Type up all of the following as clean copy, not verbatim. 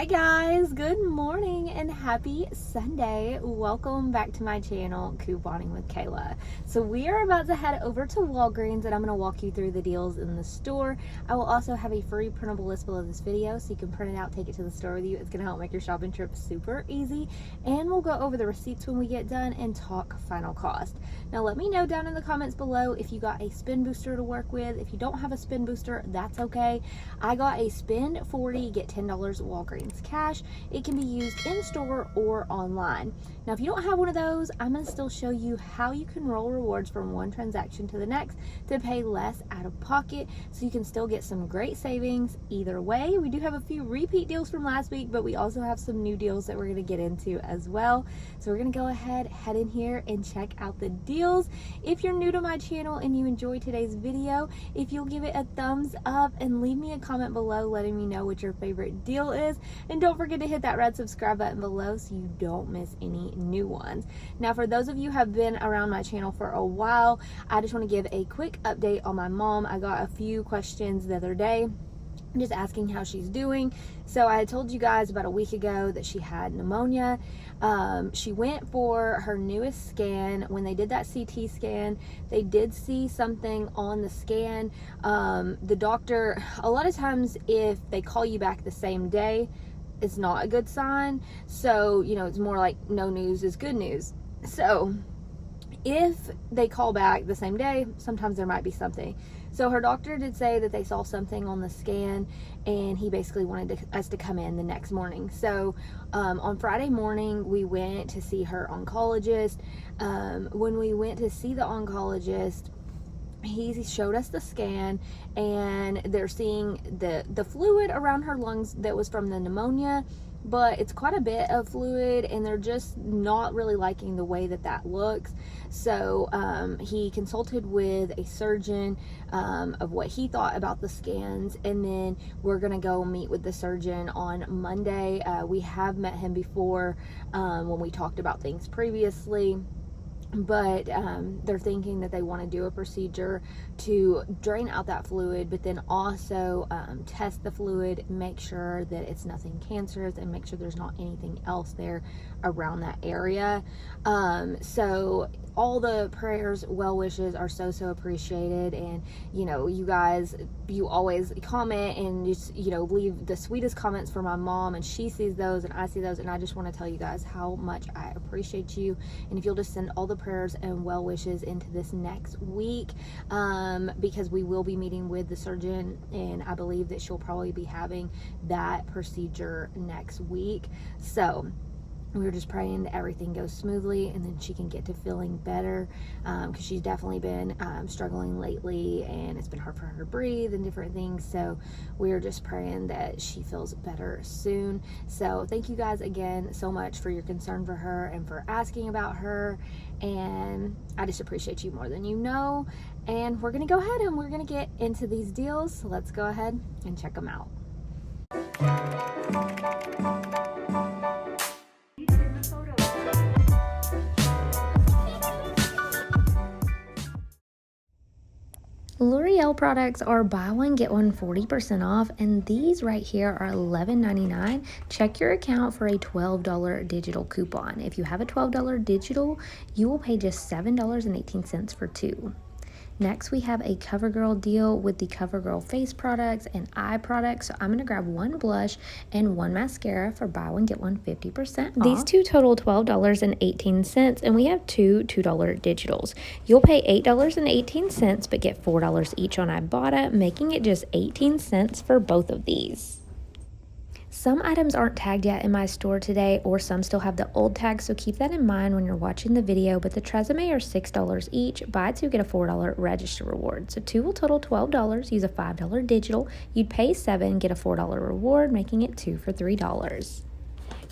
Hi guys, good morning and happy Sunday. Welcome back to my channel, Couponing with Kayla. So we are about to head over to Walgreens and I'm going to walk you through the deals in the store. I will also have a free printable list below this video so you can print it out, take it to the store with you. It's going to help make your shopping trip super easy, and we'll go over the receipts when we get done and talk final cost. Now let me know down in the comments below if you got a spin booster to work with. If you don't have a spin booster, that's okay. I got a spend 40, get $10 Walgreens cash. It can be used in store or online. Now if you don't have one of those, I'm going to still show you how you can roll rewards from one transaction to the next to pay less out of pocket, so you can still get some great savings either way. We do have a few repeat deals from last week, but we also have some new deals that we're going to get into as well. So we're going to go ahead, head in here and check out the deals. If you're new to my channel and you enjoyed today's video, if you'll give it a thumbs up and leave me a comment below letting me know what your favorite deal is, and don't forget to hit that red subscribe button below so you don't miss any new ones. Now for those of you who have been around my channel for a while, I just want to give a quick update on my mom. I got a few questions the other day just asking how she's doing. So I had told you guys about a week ago that she had pneumonia. She went for her newest scan. When they did that CT scan, they did see something on the scan. The doctor, a lot of times if they call you back the same day, it's not a good sign. So, you know, it's more like no news is good news. So if they call back the same day, sometimes there might be something. So her doctor did say that they saw something on the scan, and he basically wanted us to come in the next morning. So on Friday morning, we went to see her oncologist. When we went to see the oncologist, he showed us the scan, and they're seeing the fluid around her lungs that was from the pneumonia, but it's quite a bit of fluid, and they're just not really liking the way that looks. So he consulted with a surgeon of what he thought about the scans, and then we're gonna go meet with the surgeon on Monday. We have met him before when we talked about things previously, but they're thinking that they want to do a procedure to drain out that fluid, but then also test the fluid, make sure that it's nothing cancerous, and make sure there's not anything else there around that area. So all the prayers, well wishes are so appreciated, and you know, you guys, you always comment and just, you know, leave the sweetest comments for my mom, and she sees those and I see those, and I just want to tell you guys how much I appreciate you. And if you'll just send all the prayers and well wishes into this next week, because we will be meeting with the surgeon, and I believe that she'll probably be having that procedure next week. So we're just praying that everything goes smoothly, and then she can get to feeling better, because she's definitely been struggling lately, and it's been hard for her to breathe and different things. So we're just praying that she feels better soon. So thank you guys again so much for your concern for her and for asking about her, and I just appreciate you more than you know. And we're gonna go ahead and we're gonna get into these deals. So let's go ahead and check them out. L'Oreal products are buy one get one 40% off, and these right here are $11.99. Check your account for a $12 digital coupon. If you have a $12 digital, you will pay just $7.18 for two. Next, we have a CoverGirl deal with the CoverGirl face products and eye products. So I'm going to grab one blush and one mascara for buy one get one 50% off. These two total $12.18, and we have two $2 digitals. You'll pay $8.18 but get $4 each on Ibotta, making it just 18 cents for both of these. Some items aren't tagged yet in my store today, or some still have the old tags, so keep that in mind when you're watching the video. But the Tresemme are $6 each. Buy two, get a $4 register reward. So two will total $12. Use a $5 digital. You'd pay $7, get a $4 reward, making it two for $3.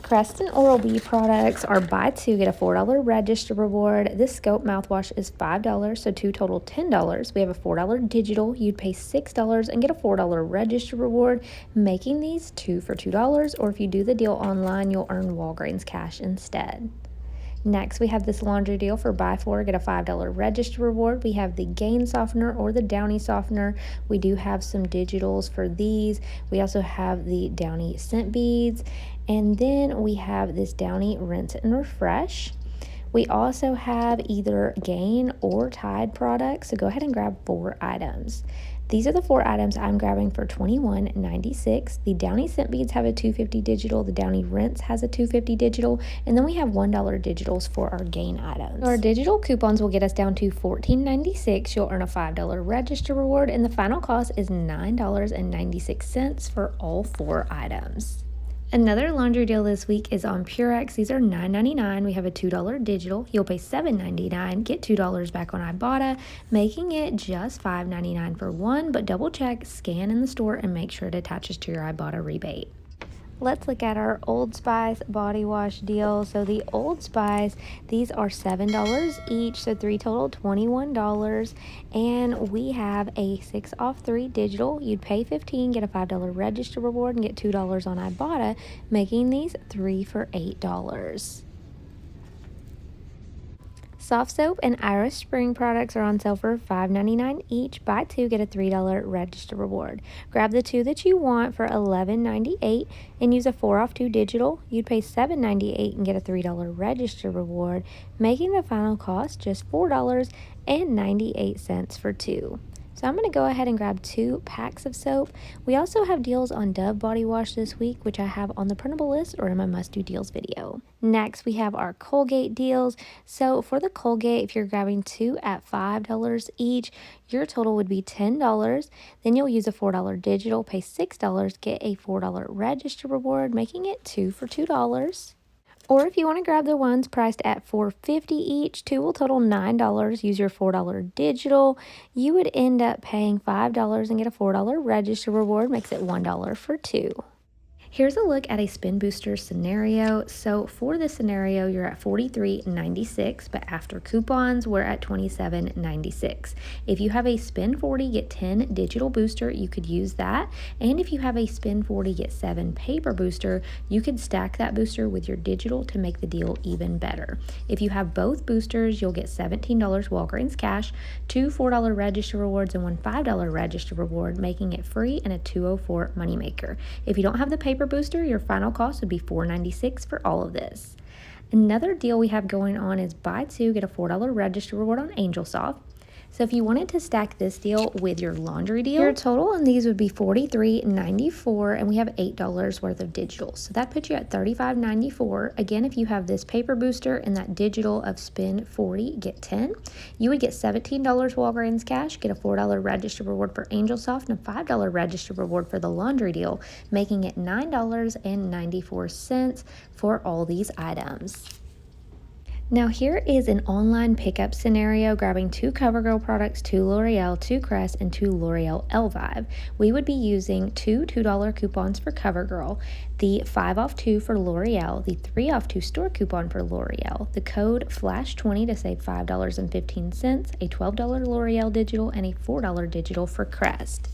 Crest and Oral-B products are buy two, get a $4 register reward. This Scope mouthwash is $5, so two total $10. We have a $4 digital. You'd pay $6 and get a $4 register reward, making these two for $2. Or if you do the deal online, you'll earn Walgreens cash instead. Next, we have this laundry deal for buy 4, get a $5 register reward. We have the Gain Softener or the Downy Softener. We do have some digitals for these. We also have the Downy Scent Beads. And then we have this Downy Rinse and Refresh. We also have either Gain or Tide products, so go ahead and grab 4 items. These are the 4 items I'm grabbing for $21.96. The Downy Scent Beads have a $2.50 digital, the Downy Rinse has a $2.50 digital, and then we have $1 digitals for our Gain items. Our digital coupons will get us down to $14.96. You'll earn a $5 register reward, and the final cost is $9.96 for all 4 items. Another laundry deal this week is on Purex. These are $9.99. We have a $2 digital. You'll pay $7.99, get $2 back on Ibotta, making it just $5.99 for one, but double check, scan in the store, and make sure it attaches to your Ibotta rebate. Let's look at our Old Spice body wash deal. So the Old Spice, these are $7 each, so 3 total, $21. And we have a 6 off 3 digital. You'd pay $15, get a $5 register reward, and get $2 on Ibotta, making these 3 for $8. Soft soap and Iris Spring products are on sale for $5.99 each. Buy 2, get a $3 register reward. Grab the 2 that you want for $11.98 and use a 4 off 2 digital. You'd pay $7.98 and get a $3 register reward, making the final cost just $4.98 for 2. So I'm going to go ahead and grab 2 packs of soap. We also have deals on Dove body wash this week, which I have on the printable list or in my must-do deals video. Next, we have our Colgate deals. So for the Colgate, if you're grabbing 2 at $5 each, your total would be $10. Then you'll use a $4 digital, pay $6, get a $4 register reward, making it 2 for $2. Or if you want to grab the ones priced at $4.50 each, 2 will total $9. Use your $4 digital. You would end up paying $5 and get a $4 register reward, makes it $1 for 2. Here's a look at a spin booster scenario. So for this scenario, you're at $43.96, but after coupons, we're at $27.96. If you have a spin 40, get 10 digital booster, you could use that. And if you have a spin 40, get 7 paper booster, you could stack that booster with your digital to make the deal even better. If you have both boosters, you'll get $17 Walgreens cash, 2 $4 register rewards, and 1 $5 register reward, making it free and a $204 moneymaker. If you don't have the paper booster, your final cost would be $4.96 for all of this. Another deal we have going on is buy 2, get a $4 register reward on Angel Soft. So if you wanted to stack this deal with your laundry deal, your total on these would be $43.94, and we have $8 worth of digitals. So that puts you at $35.94. Again, if you have this paper booster and that digital of spin 40, get 10. You would get $17 Walgreens cash, get a $4 register reward for Angel Soft, and a $5 register reward for the laundry deal, making it $9.94 for all these items. Now here is an online pickup scenario, grabbing 2 CoverGirl products, 2 L'Oreal, 2 Crest, and 2 L'Oreal Elvive. We would be using 2 $2 coupons for CoverGirl, the 5 off 2 for L'Oreal, the 3 off 2 store coupon for L'Oreal, the code FLASH20 to save $5.15, a $12 L'Oreal digital, and a $4 digital for Crest.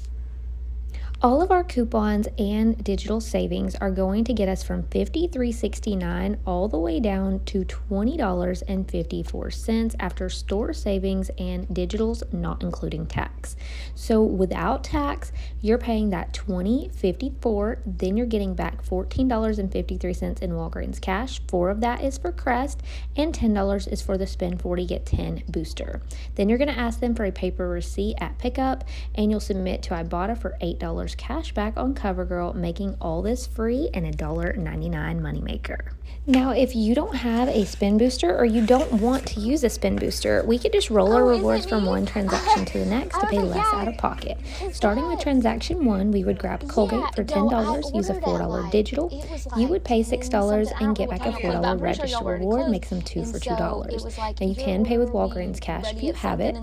All of our coupons and digital savings are going to get us from $53.69 all the way down to $20.54 after store savings and digitals, not including tax. So without tax, you're paying that $20.54, then you're getting back $14.53 in Walgreens cash. 4 of that is for Crest, and $10 is for the spend 40 get 10 booster. Then you're going to ask them for a paper receipt at pickup, and you'll submit to Ibotta for $8 cash back on CoverGirl, making all this free and a $1.99 moneymaker. Now, if you don't have a spin booster or you don't want to use a spin booster, we could just roll our rewards from one transaction to the next to pay less out of pocket. Starting with transaction 1, we would grab Colgate for $10, use a $4 digital. You would pay $6 and get back a $4 register reward, makes them 2 for $2. Now you can pay with Walgreens cash if you have it.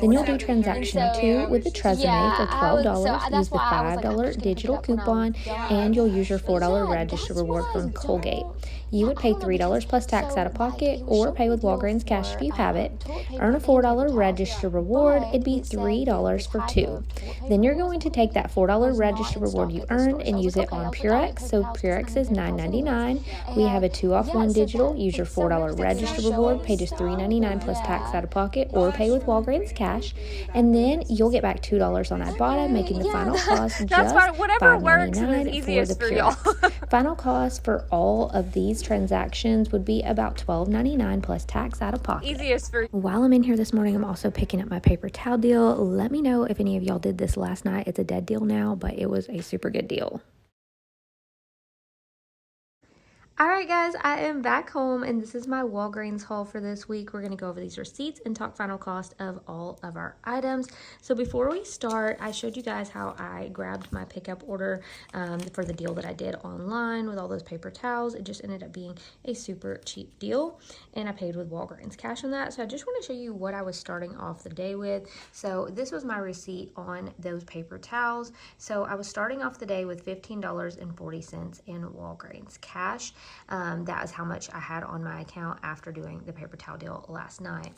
Then you'll do transaction 2 with the Tresemme for $12, use the 5 $5 digital coupon, and you'll use your $4 register reward from Colgate. You would pay $3 plus tax out of pocket, or pay with Walgreens cash if you have it. Earn a $4 register reward. It'd be $3 for 2. Then you're going to take that $4 register reward you earned and use it on Purex. So Purex is $9.99. We have a 2-off-1 digital. Use your $4 register reward. Pay just $3.99 plus tax out of pocket, or pay with Walgreens cash. And then you'll get back $2 on Ibotta, making the final cost just $5.99 for the Purex. Final cost for all of these transactions would be about $12.99 plus tax out of pocket. While I'm in here this morning, I'm also picking up my paper towel deal. Let me know if any of y'all did this last night. It's a dead deal now, but it was a super good deal. Alright guys, I am back home and this is my Walgreens haul for this week. We're going to go over these receipts and talk final cost of all of our items. So before we start, I showed you guys how I grabbed my pickup order for the deal that I did online with all those paper towels. It just ended up being a super cheap deal and I paid with Walgreens cash on that. So I just want to show you what I was starting off the day with. So this was my receipt on those paper towels. So I was starting off the day with $15.40 in Walgreens cash. That is how much I had on my account after doing the paper towel deal last night.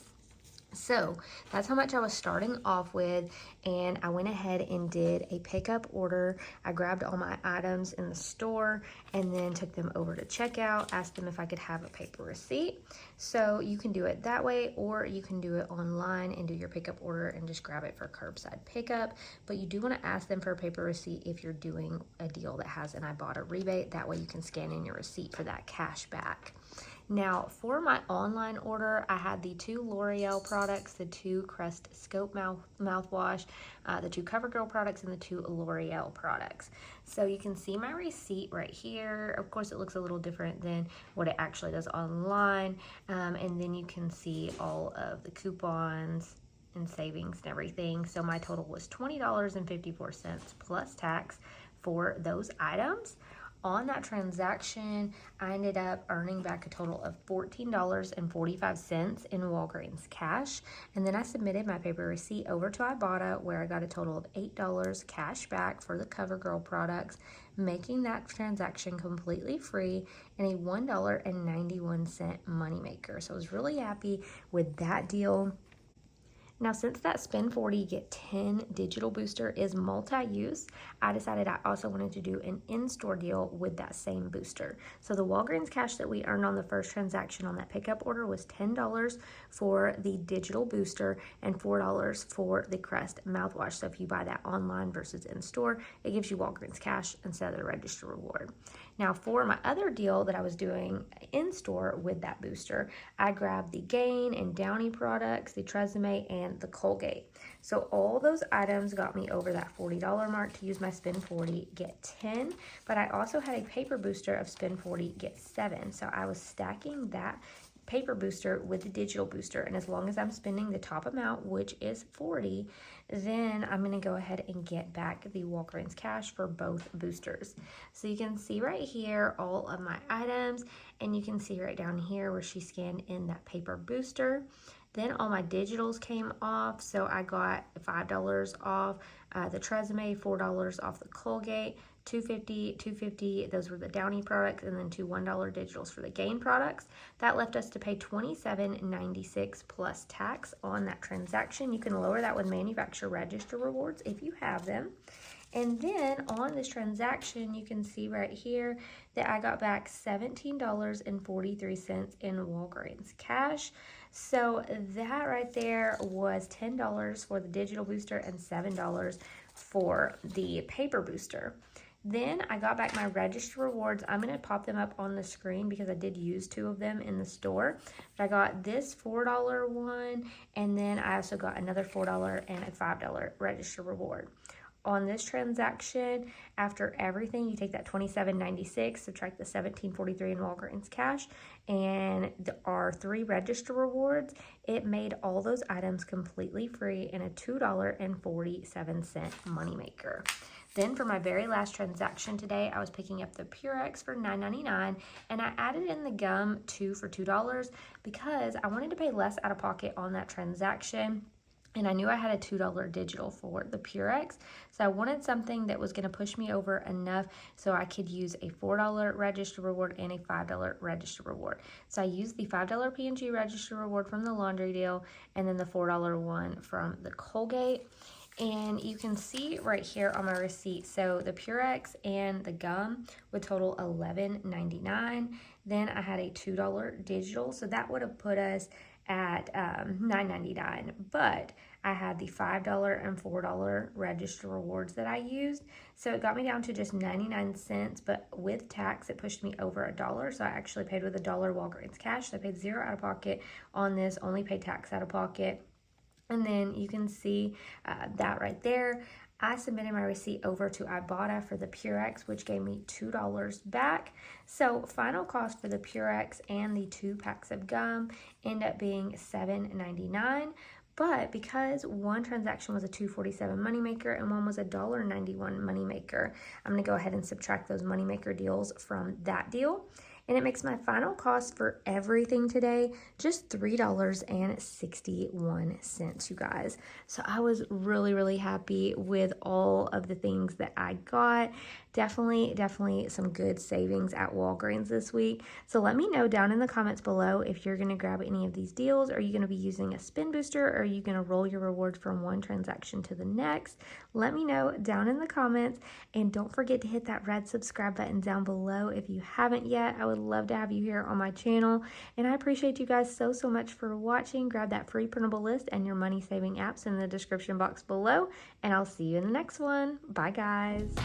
So that's how much I was starting off with, and I went ahead and did a pickup order. I grabbed all my items in the store and then took them over to checkout, asked them if I could have a paper receipt. So you can do it that way, or you can do it online and do your pickup order and just grab it for curbside pickup. But you do want to ask them for a paper receipt if you're doing a deal that has an Ibotta rebate. That way you can scan in your receipt for that cash back. Now, for my online order, I had the 2 L'Oreal products, the 2 Crest Scope mouthwash, the 2 CoverGirl products, and the 2 L'Oreal products. So you can see my receipt right here. Of course, it looks a little different than what it actually does online. And then you can see all of the coupons and savings and everything. So my total was $20.54 plus tax for those items. On that transaction, I ended up earning back a total of $14.45 in Walgreens cash. And then I submitted my paper receipt over to Ibotta, where I got a total of $8 cash back for the CoverGirl products, making that transaction completely free and a $1.91 moneymaker. So I was really happy with that deal. Now, since that Spend 40 Get 10 digital booster is multi-use, I decided I also wanted to do an in-store deal with that same booster. So the Walgreens cash that we earned on the first transaction on that pickup order was $10 for the digital booster and $4 for the Crest mouthwash. So if you buy that online versus in-store, it gives you Walgreens cash instead of the register reward. Now, for my other deal that I was doing in-store with that booster, I grabbed the Gain and Downy products, the TRWCZJR, and the Colgate. So all those items got me over that $40 mark to use my Spend 40 Get 10, but I also had a paper booster of Spend 40 Get 7. So I was stacking that paper booster with the digital booster, and as long as I'm spending the top amount, which is 40, then I'm going to go ahead and get back the Walgreens cash for both boosters. So you can see right here all of my items, and you can see right down here where she scanned in that paper booster. Then all my digitals came off, so I got $5 off the TRWCZJR, $4 off the Colgate, $2.50, those were the Downy products, and then 2 $1 digitals for the Gain products. That left us to pay $27.96 plus tax on that transaction. You can lower that with manufacturer register rewards if you have them. And then on this transaction, you can see right here that I got back $17.43 in Walgreens cash. So that right there was $10 for the digital booster and $7 for the paper booster. Then I got back my register rewards. I'm going to pop them up on the screen because I did use 2 of them in the store. But I got this $4 one, and then I also got another $4 and a $5 register reward. On this transaction, after everything, you take that $27.96, subtract the $17.43 in Walgreens cash, and our 3 register rewards. It made all those items completely free and a $2.47 moneymaker. Then for my very last transaction today, I was picking up the Purex for $9.99, and I added in the gum 2 for $2 because I wanted to pay less out of pocket on that transaction. and I knew I had a $2 digital for the Purex, so I wanted something that was going to push me over enough so I could use a $4 register reward and a $5 register reward. So I used the $5 P&G register reward from the laundry deal, and then the $4 one from the Colgate. And you can see right here on my receipt, so the Purex and the gum would total $11.99. Then I had a $2 digital, so that would have put us at $9.99, but I had the $5 and $4 register rewards that I used, so it got me down to just 99 cents, but with tax it pushed me over $1, so I actually paid with $1 Walgreens cash, so I paid $0 out of pocket on this, only paid tax out of pocket. And then you can see that right there. I submitted my receipt over to Ibotta for the Purex, which gave me $2 back. So final cost for the Purex and the 2 packs of gum ended up being $7.99. But because one transaction was a $2.47 moneymaker and one was a $1.91 moneymaker, I'm going to go ahead and subtract those moneymaker deals from that deal. And it makes my final cost for everything today just $3.61, you guys. So I was really, really happy with all of the things that I got. Definitely some good savings at Walgreens this week. So let me know down in the comments below if you're going to grab any of these deals. Are you going to be using a spin booster, or are you going to roll your rewards from one transaction to the next? Let me know down in the comments, and don't forget to hit that red subscribe button down below if you haven't yet. I would love to have you here on my channel, and I appreciate you guys so much for watching. Grab that free printable list and your money saving apps in the description box below, and I'll see you in the next one. Bye guys.